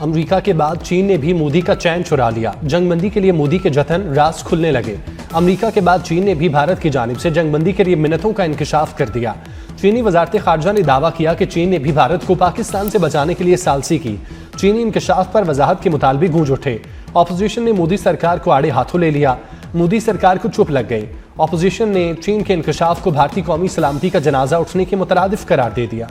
America के बाद चीन ने भी मोदी का चैन चुरा लिया। जंगबंदी के लिए मोदी के जतन राज खुलने लगे। अमेरिका के बाद चीन ने भी भारत की जानिब से जंगबंदी के लिए मिन्नतों का इंकशाफ कर दिया। चीनी वजारत खारजा ने दावा किया कि चीन ने भी भारत को पाकिस्तान से बचाने के लिए सालसी की। चीनी इंकशाफ पर वजाहत के मुतालबिक गूंज उठे। ऑपोजिशन ने मोदी सरकार को आड़े हाथों ले लिया। मोदी सरकार को चुप लग गई। ऑपोजिशन ने चीन के इंकशाफ को भारतीय कौमी सलामती का जनाजा उठने के मुतरादिफ करार दे दिया।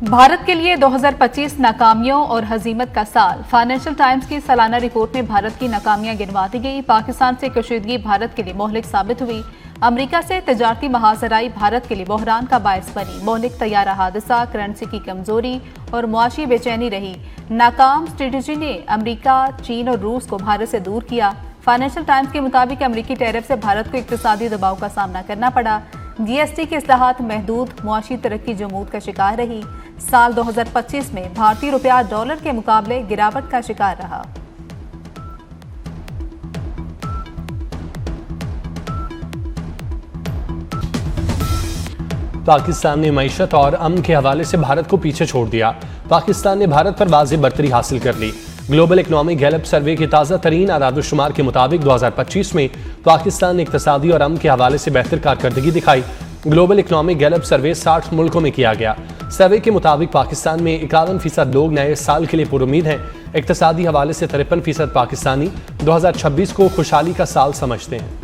भारत के लिए 2025 नाकामियों और हजीमत का साल। फाइनेंशियल टाइम्स की सालाना रिपोर्ट में भारत की नाकामियां गिनवाती गई। पाकिस्तान से कशीदगी भारत के लिए मोहलिक साबित हुई। अमेरिका से तजारती महाजराई भारत के लिए बहरान का बायस बनी। मोहलिक तैयारा हादसा, करेंसी की कमजोरी और मुआशी बेचैनी रही। नाकाम स्ट्रेटजी ने अमेरिका, चीन और रूस को भारत से दूर किया। फाइनेंशियल टाइम्स के मुताबिक अमेरिकी टैरिफ से भारत को इक्तिसादी दबाव का सामना करना पड़ा। जीएसटी के इस्लाहात महदूद मुआशी तरक्की जमूद का शिकार रही। साल 2025 में भारतीय रुपया डॉलर के मुकाबले गिरावट का शिकार रहा। पाकिस्तान ने मईशत और अमन के हवाले से भारत को पीछे छोड़ दिया। पाकिस्तान ने भारत पर वाज़ेह बरतरी हासिल कर ली। ग्लोबल इकनॉमिक गैलप सर्वे के ताज़ा तरीन आदादुशुमार के मुताबिक 2025 में पाकिस्तान ने इक्तिसादी और अमन के हवाले से बेहतर कारकर्दगी दिखाई। ग्लोबल इकनॉमिक गैलप सर्वे 60 मुल्कों में किया गया। सर्वे के मुताबिक पाकिस्तान में 51% लोग नए साल के लिए पुरुमीद हैं। इक्तिसादी हवाले से 53% पाकिस्तानी 2026 को खुशहाली का साल समझते हैं।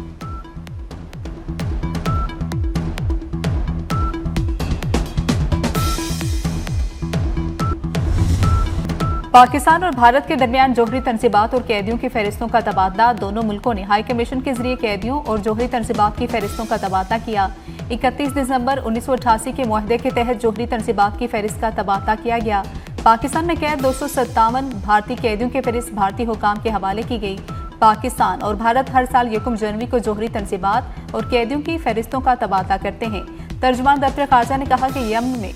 पाकिस्तान और भारत के दरमियान जोहरी तनसीबात और कैदियों की फहरिस्तों का तबादला। दोनों मुल्कों ने हाई कमीशन के जरिए कैदियों और जोहरी तनसीबात की फहरिस्तों का तबादला किया। 31 दिसंबर 1988 के मुआहदे के तहत जोहरी तनसीबात की फहरिस्त का तबादला किया गया। पाकिस्तान में कैद 257 भारतीय कैदियों की फहरिस्त भारतीय हुकाम के हवाले की गई। पाकिस्तान और भारत हर साल 1 जनवरी को जोहरी तनसीबात और कैदियों की फहरिस्तों का तबादला करते हैं। तर्जुमान दफ्तर खारजा ने कहा कि यमन में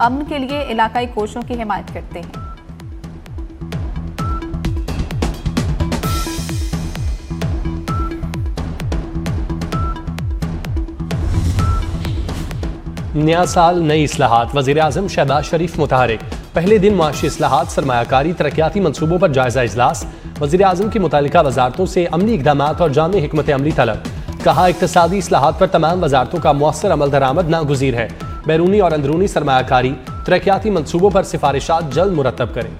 अमन के लिए इलाकाई कोशिशों की हिमायत करते हैं। नया साल नई इस्लाहात। वज़ीर-ए-आज़म शहबाज शरीफ मुतहरिक। पहले दिन मुआशी इस्लाहात, सरमायाकारी, तरक्याती मनसूबों पर जायजा इजलास। वज़ीर-ए-आज़म की मुतालिका वजारतों से अमली इक़दामात और जामे हिकमत अमली तलब। कहा इक़्तिसादी इस्लाहात पर तमाम वजारतों का मौसर अमल दरामद नागुज़ीर है। बैरूनी और अंदरूनी सरमायाकारी, तरक्याती मनसूबों पर सिफारिशात जल्द मुरतब करें।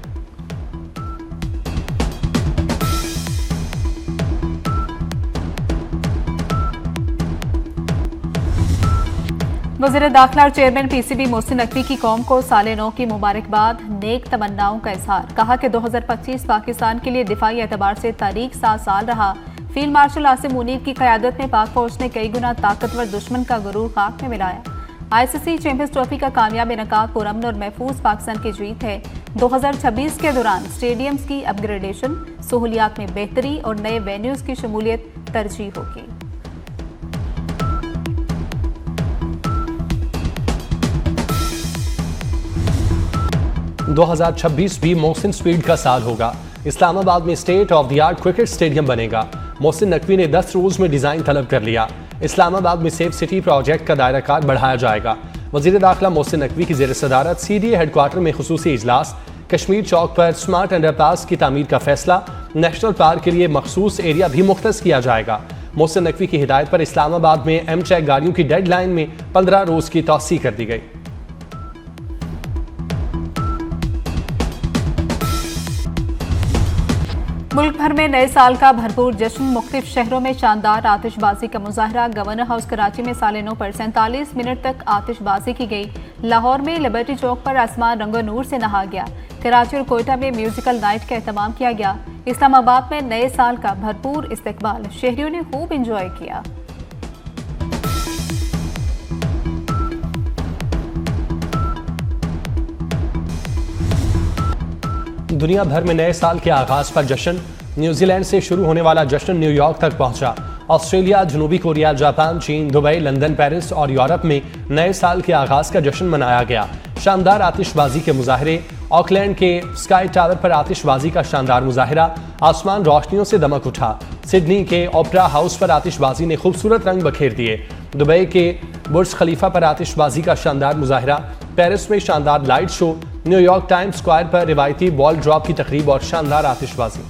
वज़ीर दाखिला और चेयरमैन पीसीबी मोहसिन नकवी की कौम को साले नौ की मुबारकबाद, नेक तमन्नाओं का इजहार। कहा कि 2025 पाकिस्तान के लिए दिफाई एतबार से तारीख साल रहा। फील्ड मार्शल आसिम मुनीर की क़यादत में पाक फौज ने कई गुना ताकतवर दुश्मन का गुरूर खाक में मिलाया। आईसीसी चैंपियंस ट्रॉफी का कामयाब इनकाद पुरअमन और महफूज पाकिस्तान की जीत है। 2026 के दौरान स्टेडियम्स की अपग्रेडेशन, सहूलियात में बेहतरी और नए वेन्यूज की शमूलियत तरजीह होगी। 2026 भी मोहसिन स्पीड का साल होगा। इस्लामाबाद में state of the art cricket stadium बनेगा। मोहसिन नकवी ने 10 रोज में डिजाइन तलब कर लिया। इस्लामाबाद में सेफ सिटी प्रोजेक्ट का दायरा कार बढ़ाया जाएगा। वजीर दाखिला मोहसिन नकवी की ज़ेर सदारत सीडीए हेडक्वार्टर में खुसूसी इजलास। कश्मीर चौक पर स्मार्ट अंडरपास की तामीर का फैसला। नेशनल पार्क के लिए मखसूस एरिया भी मुख्तस किया जाएगा। मोहसिन नकवी की हिदायत पर इस्लामाबाद में एमचेक गाड़ियों की डेडलाइन में 15 रोज की तौसी कर दी गई। मुल्क भर में नए साल का भरपूर जश्न। मुख्तलिफ शहरों में शानदार आतिशबाजी का मुजाहरा। गवर्नर हाउस कराची में साले 9 पर 47 मिनट तक आतिशबाजी की गई। लाहौर में लिबर्टी चौक पर आसमान रंगो नूर से नहा गया। कराची और कोयटा में म्यूजिकल नाइट का एहतमाम किया गया। इस्लामाबाद में नए साल का भरपूर इस्तकबाल, शहरियों ने खूब इंजॉय किया। दुनिया भर में नए साल के आगाज पर जश्न। न्यूजीलैंड से शुरू होने वाला जश्न न्यूयॉर्क तक पहुंचा। ऑस्ट्रेलिया, जनूबी कोरिया, जापान, चीन, दुबई, लंदन, पेरिस और यूरोप में नए साल के आगाज का जश्न मनाया गया। शानदार आतिशबाजी के मुजाहरे। ऑकलैंड के स्काई टावर पर आतिशबाजी का शानदार मुजाहरा। आसमान रोशनियों से दमक उठा। सिडनी के ओपरा हाउस पर आतिशबाजी ने खूबसूरत रंग बखेर दिए। दुबई के बुर्ज खलीफा पर आतिशबाजी का शानदार मुजाहरा, पेरिस में शानदार light show, New York times square पर रिवायती बॉल ड्रॉप की तकरीब और शानदार आतिशबाजी।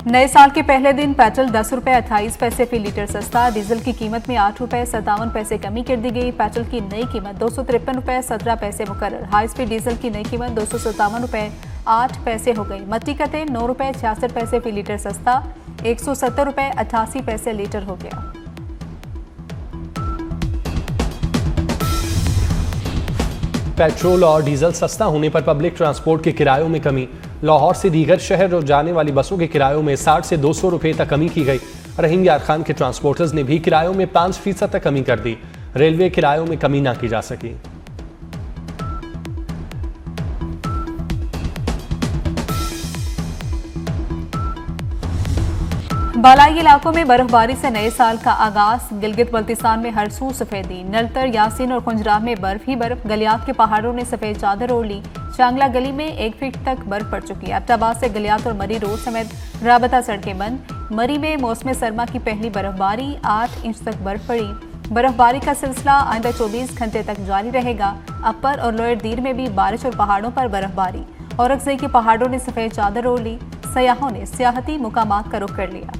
नए साल के पहले दिन पेट्रोल 10 रुपए 28 पैसे फी लीटर सस्ता, डीजल की कीमत में 8 रुपए 57 पैसे कमी कर दी गई। पेट्रोल की नई कीमत 253 रुपए 17 पैसे मुकर्रर। हाई स्पीड डीजल की नई कीमत 257 रुपए 8 पैसे हो गई। मट्टी का तेल 9 रुपए 66 पैसे फी लीटर सस्ता, 170 रुपए 88 पैसे लीटर हो गया। पेट्रोल और डीजल सस्ता होने पर पब्लिक ट्रांसपोर्ट के किरायों में कमी। लाहौर से दीगर शहर जाने वाली बसों के किरायों में 60 से 200 रुपए तक कमी की गई। रहीम यार खान के ट्रांसपोर्टर्स ने भी किरायों में 5% तक कमी कर दी। रेलवे किरायों में कमी ना की जा सकी। बालाई इलाकों में बर्फबारी से नए साल का आगाज। गिलगित बल्तिस्तान में हर सू सफेदी, नलतर, यासीन और खुंजराह में बर्फ ही बर्फ। गलियात के पहाड़ों ने सफेद चादर ओढ़ ली। चांगला गली में 1 फीट तक बर्फ पड़ चुकी है। अब्टाबाद से गलियात और मरी रोड समेत राबता सड़कें बंद। मरी में मौसम सरमा की पहली बर्फबारी, 8 इंच तक बर्फ पड़ी। बर्फबारी का सिलसिला आइंदा 24 घंटे तक जारी रहेगा। अपर और लोअर दीर में भी बारिश और पहाड़ों पर बर्फबारी। औरकजई के पहाड़ों ने सफेद चादर ओढ़ ली। सयाहों ने सियाहती मुकामात का रुख कर लिया।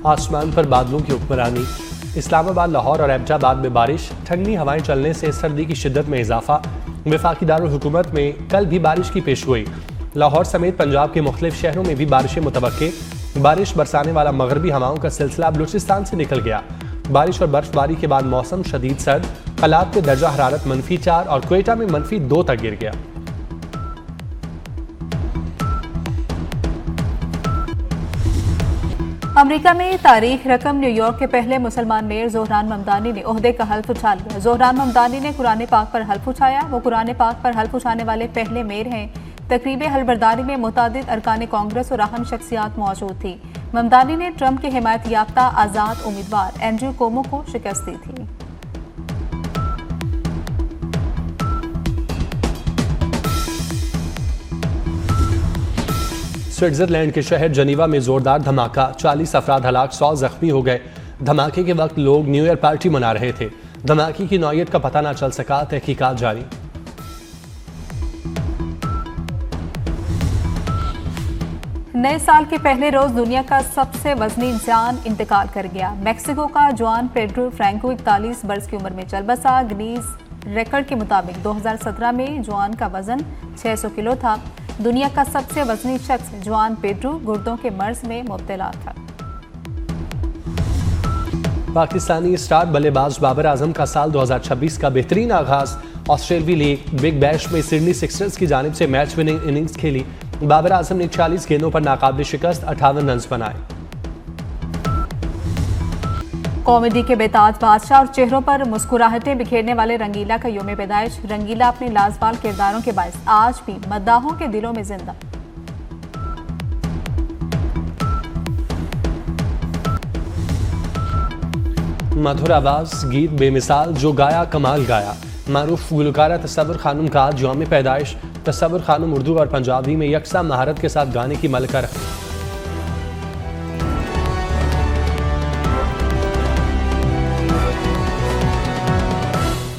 आसमान पर बादलों की हुक्मरानी। इस्लामाबाद, लाहौर और एबटाबाद में बारिश, ठंडी हवाएं चलने से सर्दी की शिद्दत में इजाफा। वफाकी दारुल हुकूमत में कल भी बारिश की पेशगोई। लाहौर समेत पंजाब के मुख्तलिफ शहरों में भी बारिशें मुतवक्के। बारिश बरसाने वाला मगरबी हवाओं का सिलसिला बलूचिस्तान से निकल गया। बारिश और बर्फबारी के बाद मौसम शदीद सर्द। कलात में दर्जा हरारत -4 और क्वेटा में -2 तक गिर गया। अमेरिका में तारीख रकम न्यूयॉर्क के पहले मुसलमान मेयर जोहरान ममदानी ने ओहदे का हल्फ उठा लिया। जोहरान ममदानी ने कुरान पाक पर हल्फ उठाया। वो कुरान पाक पर हल्फ उठाने वाले पहले मेयर हैं। तकरीब हल्फबरदारी में मुतादिद अरकान कांग्रेस और अहम शख्सियात मौजूद थी। ममदानी ने ट्रंप के हिमायत याफ्ता आज़ाद उम्मीदवार एंड्रू कोमो को शिकस्त दी थी। स्विट्जरलैंड के शहर जनीवा में जोरदार धमाका, 40 अफराद हलाक, 100 जख्मी हो गए। धमाके के वक्त लोग न्यू ईयर पार्टी मना रहे थे। धमाके की नौयत का पता न चल सका, तहकीकात जारी। नए साल के पहले रोज दुनिया का सबसे वजनी इंसान इंतकाल कर गया। मेक्सिको का जुआन पेड्रो फ्रैंको 41 बरस की उम्र में चल बसा। गिनीज रिकॉर्ड के मुताबिक 2017 में जुआन का वजन 600 किलो था। दुनिया का सबसे वजनी शख्स जुआन पेड्रो गुर्दों के मर्ज में मुब्तला था। पाकिस्तानी स्टार बल्लेबाज बाबर आजम का साल 2026 का बेहतरीन आगाज। ऑस्ट्रेलियाई लीग बिग बैश में सिडनी सिक्सर्स की जानिब से मैच विनिंग इनिंग्स खेली। बाबर आजम ने 40 गेंदों पर नाकाबिल शिकस्त 58 रन बनाए। कॉमेडी के बेताज बादशाह और चेहरों पर मुस्कुराहटें बिखेरने वाले रंगीला का यौम पैदाइश। रंगीला अपने लाजवाब किरदारों के बायस आज भी मद्दाहों के दिलों में जिंदा। मधुर आवाज, गीत बेमिसाल, जो गाया कमाल गाया। मारूफ गुलकारा तसव्वुर खानम का आज यौम पैदाइश। तसव्वुर खानम उर्दू और पंजाबी में यकसा महारत के साथ गाने की मलका रखती।